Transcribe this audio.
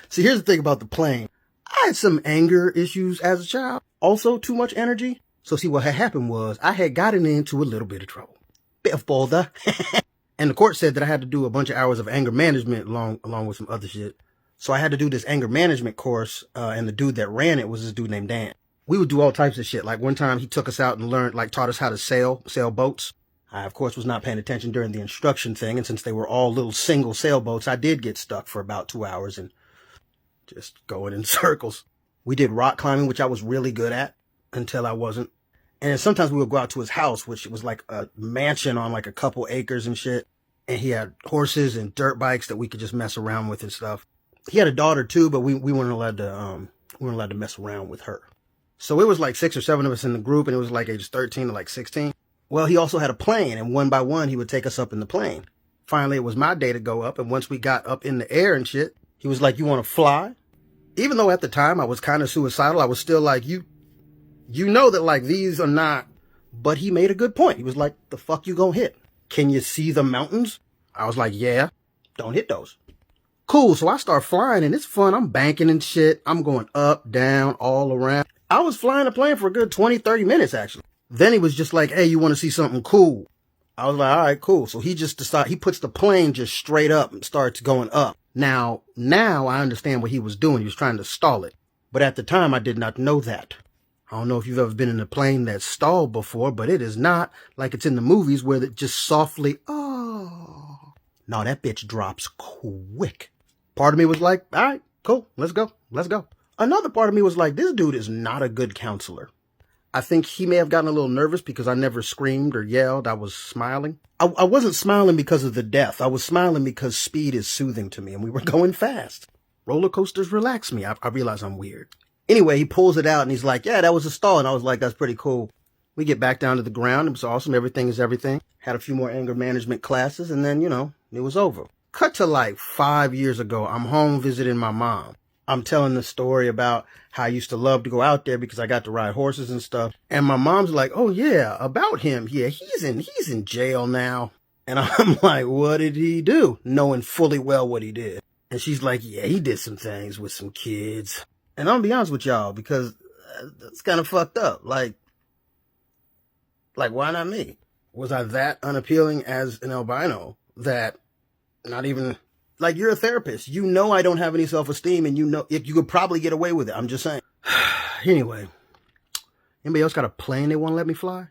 See, here's the thing about the plane. I had some anger issues as a child. Also, too much energy. So see, what had happened was I had gotten into a little bit of trouble. Bit of bother. And the court said that I had to do a bunch of hours of anger management along with some other shit. So I had to do this anger management course, and the dude that ran it was this dude named Dan. We would do all types of shit. Like one time he took us out and taught us how to sail boats. I, of course, was not paying attention during the instruction thing, and since they were all little single sailboats, I did get stuck for about 2 hours and just going in circles. We did rock climbing, which I was really good at until I wasn't. And then sometimes we would go out to his house, which was like a mansion on like a couple acres and shit. And he had horses and dirt bikes that we could just mess around with and stuff. He had a daughter too, but we weren't allowed to mess around with her. So it was like 6 or 7 of us in the group, and it was like ages 13 to like 16. Well, he also had a plane, and one by one, he would take us up in the plane. Finally, it was my day to go up, and once we got up in the air and shit, he was like, "You want to fly?" Even though at the time I was kind of suicidal, I was still like, you know that like these are not, but he made a good point. He was like, "The fuck you gonna hit? Can you see the mountains?" I was like, "Yeah, don't hit those." Cool, so I start flying and it's fun. I'm banking and shit. I'm going up, down, all around. I was flying a plane for a good 20, 30 minutes actually. Then he was just like, "Hey, you want to see something cool?" I was like, "All right, cool." So he just decided, he puts the plane just straight up and starts going up. Now I understand what he was doing. He was trying to stall it. But at the time, I did not know that. I don't know if you've ever been in a plane that's stalled before, but it is not like it's in the movies where it just softly, oh. No, that bitch drops quick. Part of me was like, "All right, cool, let's go. Another part of me was like, this dude is not a good counselor. I think he may have gotten a little nervous because I never screamed or yelled. I was smiling. I wasn't smiling because of the death. I was smiling because speed is soothing to me and we were going fast. Roller coasters relax me. I realize I'm weird. Anyway, he pulls it out and he's like, "Yeah, that was a stall." And I was like, "That's pretty cool." We get back down to the ground. It was awesome. Everything is everything. Had a few more anger management classes and then, it was over. Cut to like 5 years ago. I'm home visiting my mom. I'm telling the story about how I used to love to go out there because I got to ride horses and stuff. And my mom's like, "Oh yeah, about him. Yeah, he's in jail now." And I'm like, "What did he do?" Knowing fully well what he did. And she's like, "Yeah, he did some things with some kids." And I'm gonna be honest with y'all because that's kind of fucked up. Like, why not me? Was I that unappealing as an albino that not even... Like, you're a therapist. You know I don't have any self-esteem, and you could probably get away with it. I'm just saying. Anyway, anybody else got a plane they want to let me fly?